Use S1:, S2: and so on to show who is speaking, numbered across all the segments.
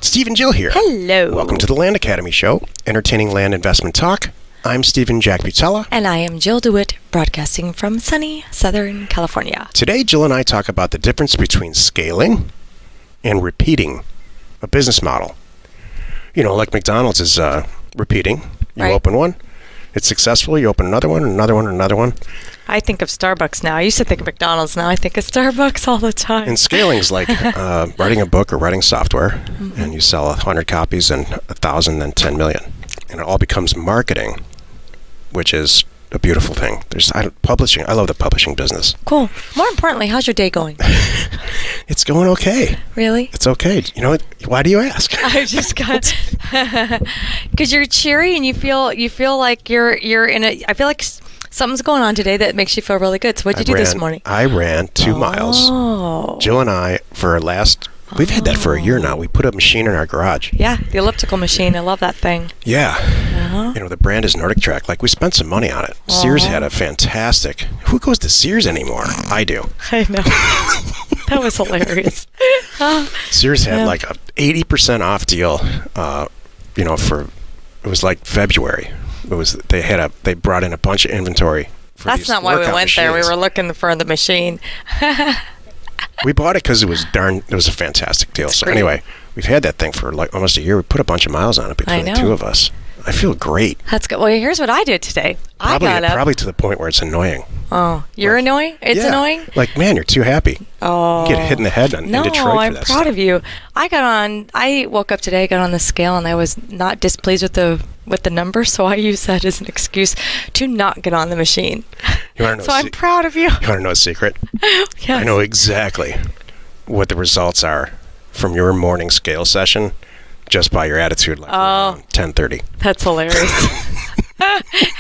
S1: Steve and Jill here.
S2: Hello.
S1: Welcome to the Land Academy Show, entertaining land investment talk. I'm Steven Jack Butala.
S2: And I am Jill DeWit, broadcasting from sunny Southern California.
S1: Today, Jill and I talk about the difference between scaling and repeating a business model. You know, like McDonald's is repeating. You open one, it's successful, you open another one, another one, another one.
S2: I think of Starbucks now. I used to think of McDonald's. Now I think of Starbucks all the time.
S1: And scaling is like writing a book or writing software, and you sell 100 copies, and 1,000, then 10 million. And it all becomes marketing, which is a beautiful thing. Publishing. I love the publishing business.
S2: Cool. More importantly, how's your day going?
S1: It's going okay.
S2: Really?
S1: It's okay. You know, why do you ask?
S2: I just got because you're cheery and you feel like you're in a. I feel like something's going on today that makes you feel really good. So what'd you do this morning?
S1: I ran 2 miles. Jill and I, we've had that for a year now. We put a machine in our garage.
S2: Yeah, the elliptical machine. I love that thing.
S1: Yeah. You know, the brand is Nordic Track. Like, we spent some money on it. Sears had a fantastic... Who goes to Sears anymore? I do.
S2: I know. That was hilarious.
S1: Sears had like a 80% off deal, it was like February. They brought in a bunch of inventory for
S2: That's not why we went
S1: machines.
S2: there. We were looking for the machine.
S1: We bought it because it was a fantastic deal. So anyway, we've had that thing for like almost a year. We put a bunch of miles on it between the two of us. I feel great.
S2: That's good. Well, here's what I did today.
S1: Probably to the point where it's annoying.
S2: Oh, you're annoying? It's annoying?
S1: Like, man, you're too happy.
S2: Oh.
S1: You get hit in the head in Detroit for
S2: I'm
S1: that
S2: proud of you. I woke up today, got on the scale, and I was not displeased with the number, so I used that as an excuse to not get on the machine.
S1: You want to know
S2: I'm proud of you.
S1: You want to know a secret?
S2: Yes.
S1: I know exactly what the results are from your morning scale session just by your attitude, like around 10:30.
S2: That's hilarious.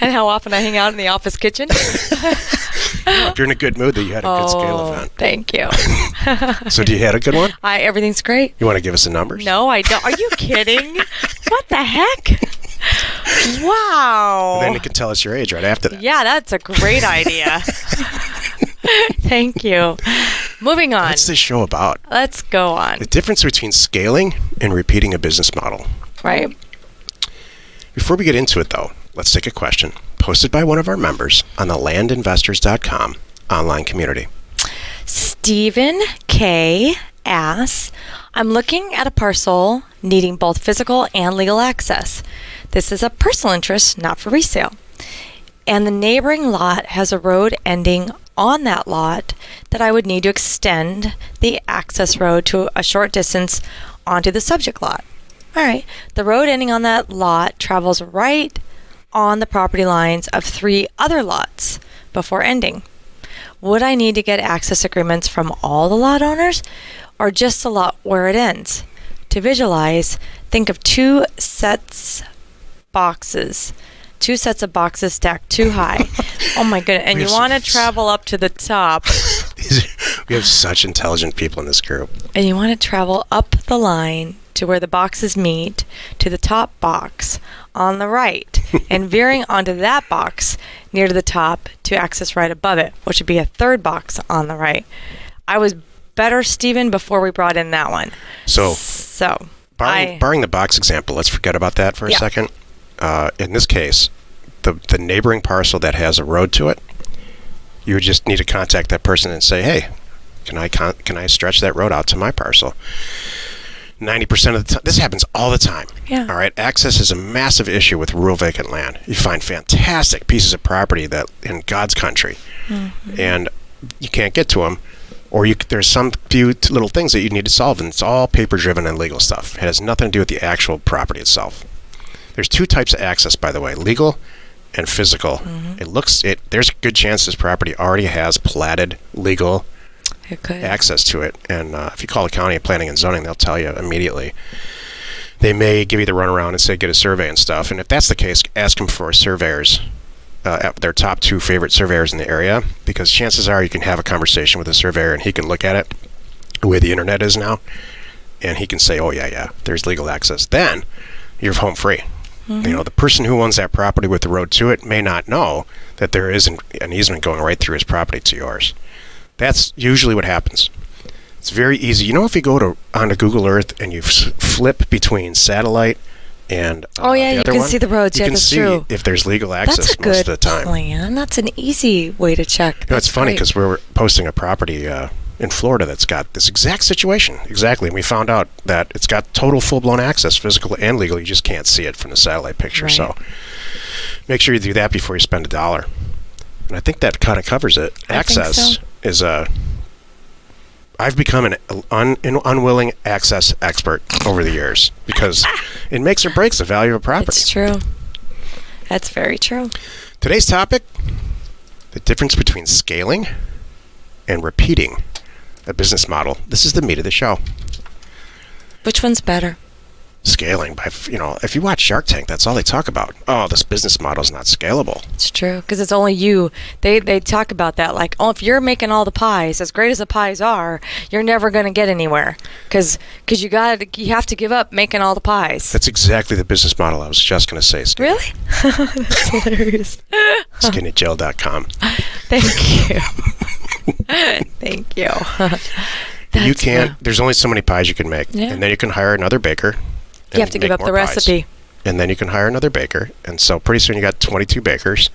S2: And how often I hang out in the office kitchen.
S1: If you're in a good mood, then you had a good scale event.
S2: Thank you.
S1: So you had a good one?
S2: Everything's great.
S1: You want to give us the numbers?
S2: No, I don't. Are you kidding? What the heck? Wow.
S1: And then you can tell us your age right after that.
S2: Yeah, that's a great idea. Thank you. Moving on.
S1: What's this show about?
S2: Let's go on.
S1: The difference between scaling and repeating a business model.
S2: Right.
S1: Before we get into it, though, let's take a question posted by one of our members on the landinvestors.com online community.
S2: Stephen K. asks, I'm looking at a parcel needing both physical and legal access. This is a personal interest, not for resale. And the neighboring lot has a road ending on that lot that I would need to extend the access road to a short distance onto the subject lot. All right. The road ending on that lot travels right on the property lines of 3 other lots before ending. Would I need to get access agreements from all the lot owners or just the lot where it ends? To visualize, think of 2 sets of boxes stacked too high. Oh my goodness. And you want to travel up to the top.
S1: We have such intelligent people in this group.
S2: And you want to travel up the line to where the boxes meet to the top box on the right and veering onto that box near to the top to access right above it, which would be a 3rd box on the right. I was better, Stephen, before we brought in that one.
S1: So barring the box example, let's forget about that for a second. In this case, the neighboring parcel that has a road to it, you just need to contact that person and say, hey, can I stretch that road out to my parcel? 90% of the time, this happens all the time.
S2: Yeah.
S1: All right. Access is a massive issue with rural vacant land. You find fantastic pieces of property that in God's country, and you can't get to them, or there's some few little things that you need to solve, and it's all paper-driven and legal stuff. It has nothing to do with the actual property itself. There's 2 types of access, by the way: legal and physical. There's a good chance this property already has platted legal access to it, and if you call the county of planning and zoning, they'll tell you immediately. They may give you the runaround and say get a survey and stuff, and if that's the case, ask them for surveyors, their top 2 favorite surveyors in the area, because chances are you can have a conversation with a surveyor and he can look at it the way the internet is now, and he can say, oh yeah, there's legal access. Then you're home free. You know, the person who owns that property with the road to it may not know that there is an easement going right through his property to yours. That's usually what happens. It's very easy. You know, if you go onto Google Earth and you flip between satellite and
S2: Oh yeah,
S1: the
S2: you
S1: other
S2: can
S1: one,
S2: see the roads.
S1: you
S2: Yeah,
S1: can
S2: that's
S1: see
S2: true.
S1: if there's legal access
S2: That's a
S1: most of
S2: good
S1: the time.
S2: plan. That's an easy way to check.
S1: You know, it's funny because we were posting a property in Florida that's got this exact situation. Exactly. And we found out that it's got total full-blown access, physical and legal. You just can't see it from the satellite picture.
S2: Right.
S1: So make sure you do that before you spend $1. And I think that kind of covers it.
S2: I think
S1: Access
S2: so.
S1: is I've become an unwilling access expert over the years because it makes or breaks the value of a property.
S2: It's true. That's very true.
S1: Today's topic, the difference between scaling and repeating a business model. This is the meat of the show.
S2: Which one's better?
S1: Scaling. If you watch Shark Tank, that's all they talk about. Oh, this business model is not scalable.
S2: It's true, because it's only you. They talk about that, like, oh, if you're making all the pies, as great as the pies are, you're never going to get anywhere, because you have to give up making all the pies.
S1: That's exactly the business model I was just going to say. Steve.
S2: Really? That's hilarious.
S1: SkinnyJill.com.
S2: Thank you. Thank you.
S1: You can't. There's only so many pies you can make,
S2: Yeah.
S1: and then you can hire another baker.
S2: You have to give up the recipe.
S1: And then you can hire another baker, and so pretty soon you got 22 bakers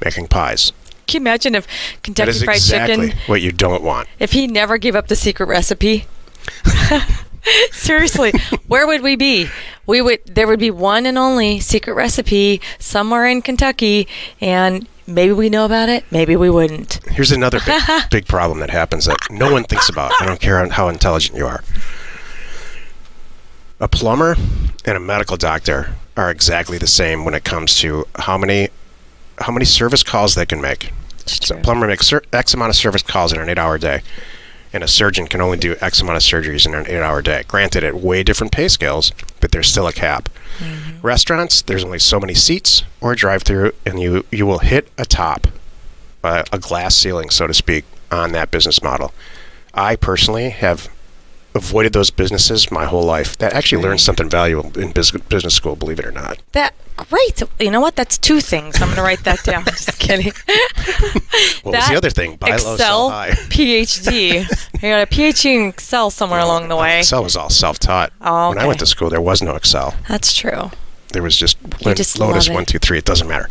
S1: making pies.
S2: Can you imagine if
S1: That
S2: Kentucky
S1: is
S2: Fried
S1: exactly
S2: Chicken,
S1: what you don't want.
S2: if he never gave up the secret recipe? Seriously, where would we be? There would be one and only secret recipe somewhere in Kentucky, and maybe we know about it, maybe we wouldn't.
S1: Here's another big problem that happens that no one thinks about. I don't care how intelligent you are. A plumber and a medical doctor are exactly the same when it comes to how many service calls they can make. So a plumber makes X amount of service calls in an 8-hour day, and a surgeon can only do X amount of surgeries in an 8-hour day. Granted, at way different pay scales, but there's still a cap. Mm-hmm. Restaurants, there's only so many seats or a drive-through, and you will hit a top, a glass ceiling, so to speak, on that business model. I personally have avoided those businesses my whole life. That actually learned something valuable in business school, believe it or not.
S2: Great. You know what? That's two things. I'm going to write that down. Just kidding.
S1: What was the other thing? Buy low, sell high.
S2: PhD. I got a PhD in Excel somewhere along the way.
S1: Excel was all self-taught.
S2: Oh, okay.
S1: When I went to school, there was no Excel.
S2: That's true.
S1: There was just
S2: just
S1: Lotus
S2: love it.
S1: 1, 2, 3. It doesn't matter.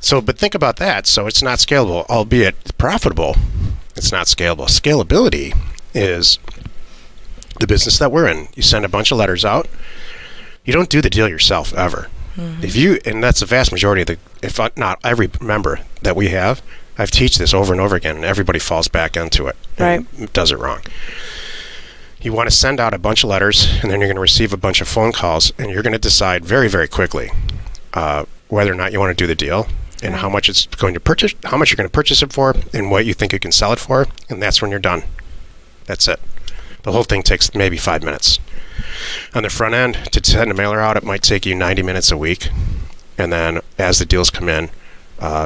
S1: So, but think about that. So it's not scalable, albeit profitable. It's not scalable. Scalability is the business that we're in. You send a bunch of letters out. You don't do the deal yourself ever. Mm-hmm. And that's the vast majority of if not every member that we have, I've teach this over and over again, and everybody falls back into it and does it wrong. You want to send out a bunch of letters, and then you're going to receive a bunch of phone calls, and you're going to decide very, very quickly whether or not you want to do the deal and how much it's going to purchase, how much you're going to purchase it for, and what you think you can sell it for, and that's when you're done. That's it. The whole thing takes maybe 5 minutes. On the front end, to send a mailer out, it might take you 90 minutes a week. And then as the deals come in,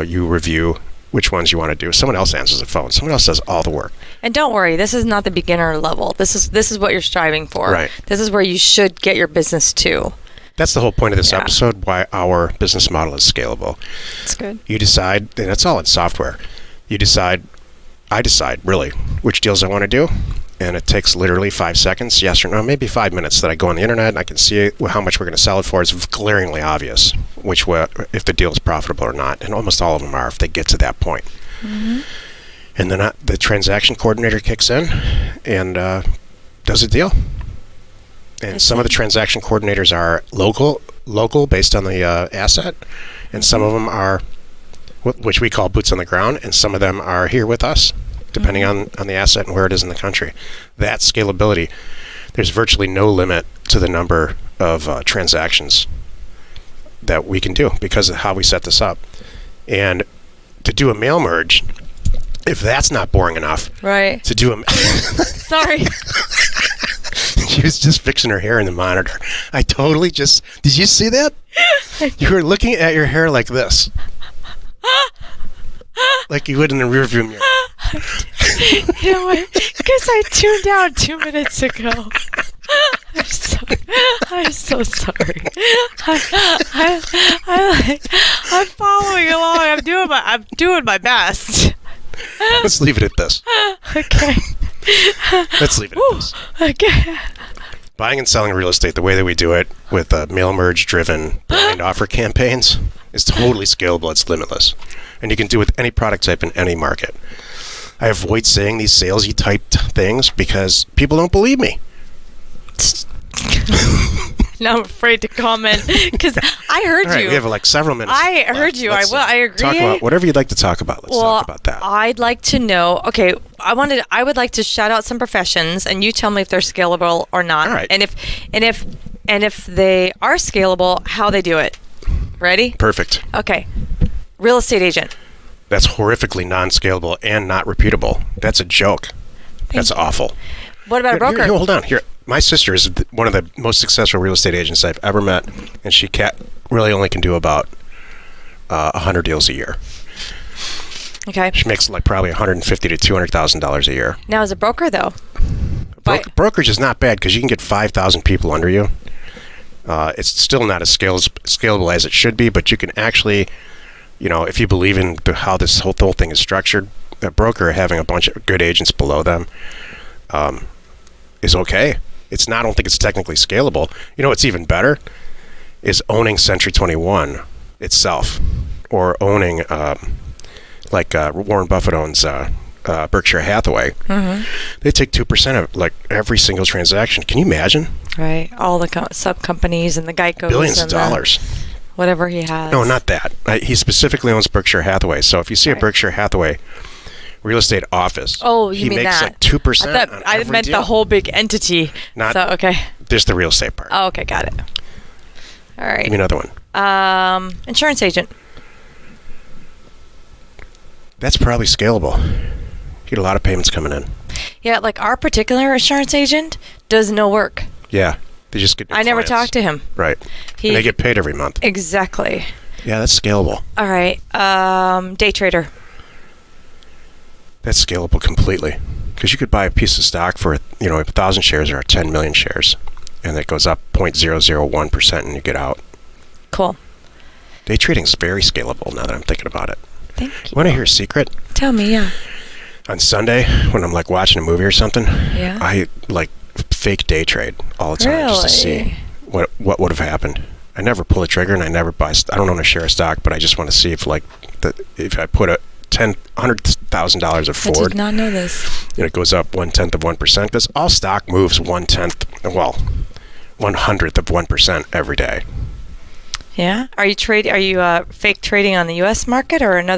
S1: you review which ones you want to do. Someone else answers the phone. Someone else does all the work.
S2: And don't worry, this is not the beginner level. This is what you're striving for.
S1: Right.
S2: This is where you should get your business to.
S1: That's the whole point of this episode, why our business model is scalable.
S2: That's good.
S1: You decide, and that's all in software. I decide, really, which deals I want to do. And it takes literally 5 seconds, yes or no, maybe 5 minutes that I go on the internet and I can see how much we're going to sell it for. It's glaringly obvious if the deal is profitable or not. And almost all of them are if they get to that point. Mm-hmm. And then the transaction coordinator kicks in and does a deal. And some of the transaction coordinators are local based on the asset. And some of them are, which we call boots on the ground. And some of them are here with us, depending on the asset and where it is in the country. That scalability, there's virtually no limit to the number of transactions that we can do because of how we set this up. And to do a mail merge, if that's not boring enough,
S2: right?
S1: To do a
S2: sorry.
S1: She was just fixing her hair in the monitor. I totally just, did you see that? You were looking at your hair like this. Like you would in the rearview mirror.
S2: You know what? Because I tuned out 2 minutes ago. I'm so sorry. I'm following along. I'm doing my best.
S1: Let's leave it at this.
S2: Okay.
S1: Let's leave it at this.
S2: Okay.
S1: Buying and selling real estate the way that we do it with mail merge driven blind offer campaigns is totally scalable. It's limitless. And you can do it with any product type in any market. I avoid saying these salesy typed things because people don't believe me.
S2: Now I'm afraid to comment because I heard
S1: All right,
S2: you.
S1: we have like several minutes.
S2: I heard you.
S1: Let's,
S2: I agree.
S1: Talk about whatever you'd like to talk about. Let's talk about that.
S2: I'd like to know. Okay, I would like to shout out some professions, and you tell me if they're scalable or not.
S1: All right.
S2: And if they are scalable, how they do it. Ready?
S1: Perfect.
S2: Okay. Real estate agent.
S1: That's horrifically non-scalable and not repeatable. That's a joke. That's awful.
S2: What about a broker?
S1: Here, hold on. Here, my sister is one of the most successful real estate agents I've ever met, and she really only can do about 100 deals a year.
S2: Okay.
S1: She makes like probably $150,000 to $200,000 a year.
S2: Now, as a broker, though,
S1: brokerage is not bad because you can get 5,000 people under you. It's still not as scalable as it should be, but you can actually, if you believe in how this whole thing is structured, a broker having a bunch of good agents below them is okay. I don't think it's technically scalable. What's even better is owning Century 21 itself, or owning Warren Buffett owns Berkshire Hathaway. Mm-hmm. They take 2% of like every single transaction. Can you imagine?
S2: Right, all the sub companies and the Geico's.
S1: Billions of dollars.
S2: Whatever he has.
S1: No, not that. He specifically owns Berkshire Hathaway. So if you see a Berkshire Hathaway real estate office,
S2: he
S1: makes
S2: that.
S1: like 2%.
S2: I meant
S1: deal.
S2: The whole big entity. Okay.
S1: Just the real estate part.
S2: Oh, okay, got it. All right.
S1: Give me another one.
S2: Insurance agent.
S1: That's probably scalable. You get a lot of payments coming in.
S2: Yeah, like our particular insurance agent does no work.
S1: Yeah, they just get.
S2: I never talked to him.
S1: Right. And they get paid every month.
S2: Exactly.
S1: Yeah, that's scalable.
S2: All right. Day trader.
S1: That's scalable completely, because you could buy a piece of stock for 1,000 shares or 10 million shares, and it goes up 0.001% and you get out.
S2: Cool.
S1: Day trading is very scalable now that I'm thinking about it.
S2: Thank you.
S1: Want to hear a secret?
S2: Tell me, yeah.
S1: On Sunday, when I'm like watching a movie or something, I like fake day trade all the time just to see what would have happened. I never pull a trigger and I never buy. I don't own a share of stock, but I just want to see if if I put $100,000 of Ford.
S2: I did not know this.
S1: It goes up 0.1%, because all stock moves 1/100th of 1% every day.
S2: Yeah. Are you fake trading on the U.S. market or an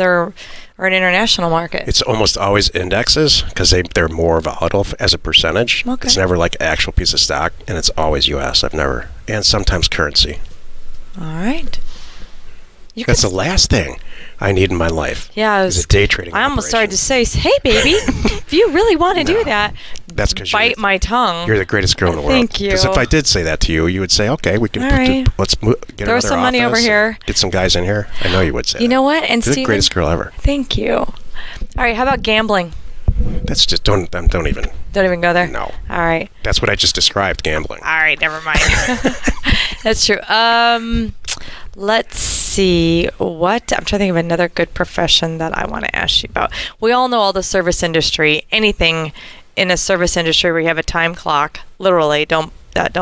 S2: international market?
S1: It's almost always indexes because they're more volatile as a percentage.
S2: Okay.
S1: It's never like actual piece of stock, and it's always U.S. And sometimes currency.
S2: All right.
S1: That's the last thing I need in my life.
S2: Yeah,
S1: is a day trading.
S2: I almost started to say, "Hey, baby, if you really want to do that,
S1: that's because
S2: bite my tongue."
S1: You're the greatest girl in the world.
S2: Thank you.
S1: Because if I did say that to you, you would say, "Okay, we can let's get
S2: throw some money over here,
S1: get some guys in here." I know you would say.
S2: You know what? And
S1: you're
S2: Steven,
S1: the greatest girl ever.
S2: Thank you. All right, how about gambling?
S1: That's just don't even
S2: go there.
S1: No.
S2: All right.
S1: That's what I just described, gambling.
S2: All right, never mind. That's true. Let's see I'm trying to think of another good profession that I want to ask you about. We all know all the service industry. Anything in a service industry where you have a time clock, literally, don't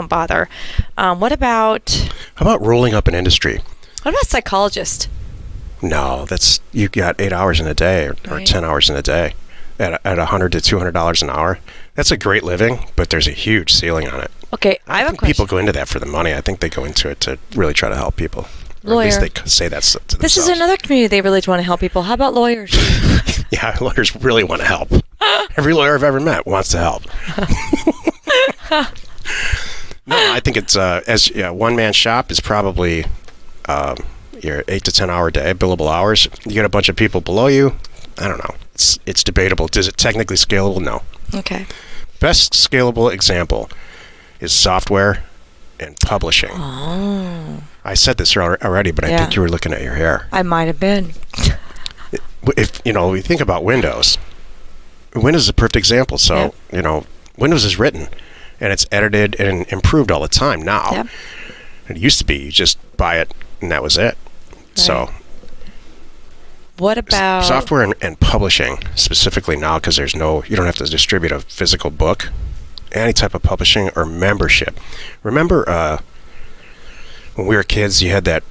S2: bother. What about?
S1: How about rolling up an industry?
S2: What about psychologist?
S1: No, you got 8 hours in a day or 10 hours in a day at $100 to $200 an hour. That's a great living, but there's a huge ceiling on it.
S2: Okay, I have a question.
S1: People go into that for the money. I think they go into it to really try to help people. Or
S2: Lawyer.
S1: at least they say that to themselves.
S2: This is another community they really want to help people. How about lawyers?
S1: Yeah, lawyers really want to help. Every lawyer I've ever met wants to help. No, I think it's one-man shop is probably your 8 to 10 hour day, billable hours. You get a bunch of people below you. I don't know. It's debatable. Is it technically scalable? No.
S2: Okay.
S1: Best scalable example is software and publishing.
S2: Oh.
S1: I said this already, but I think you were looking at your hair.
S2: I might have been.
S1: If you think about Windows is a perfect example. So, Windows is written and it's edited and improved all the time now.
S2: Yep.
S1: It used to be you just buy it and that was it. Right. So
S2: What about
S1: software and publishing specifically now, because you don't have to distribute a physical book. Any type of publishing or membership. Remember when we were kids, you had that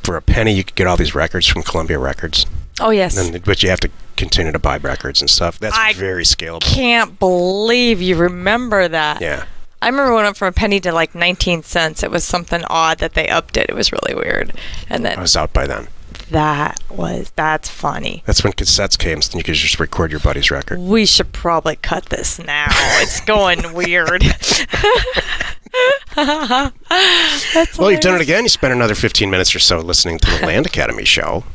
S1: for a penny you could get all these records from Columbia Records.
S2: Oh, yes.
S1: But you have to continue to buy records and stuff. That's very scalable.
S2: Can't believe you remember that.
S1: Yeah.
S2: I remember when it went from a penny to like 19 cents. It was something odd that they upped it. It was really weird. And then
S1: I was out by then.
S2: That's funny.
S1: That's when cassettes came, so you could just record your buddy's record.
S2: We should probably cut this now. It's going weird.
S1: Well, you've done it again. You spent another 15 minutes or so listening to the Land Academy show.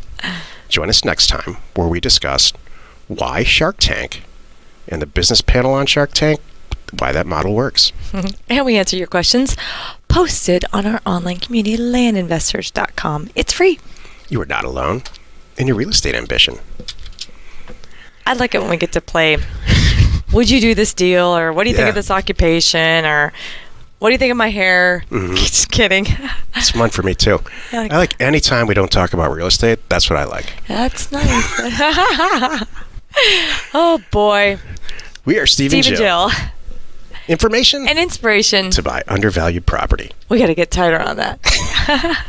S1: Join us next time where we discuss why Shark Tank and the business panel on Shark Tank, why that model works.
S2: And we answer your questions posted on our online community, landinvestors.com. It's free.
S1: You are not alone in your real estate ambition.
S2: I like it when we get to play, would you do this deal? Or what do you think of this occupation? Or what do you think of my hair?
S1: Mm-hmm.
S2: Just kidding.
S1: It's fun for me, too. I like any time we don't talk about real estate. That's what I like.
S2: That's nice. Oh, boy.
S1: We are Steve and Jill. Information
S2: and inspiration
S1: to buy undervalued property.
S2: We got to get tighter on that.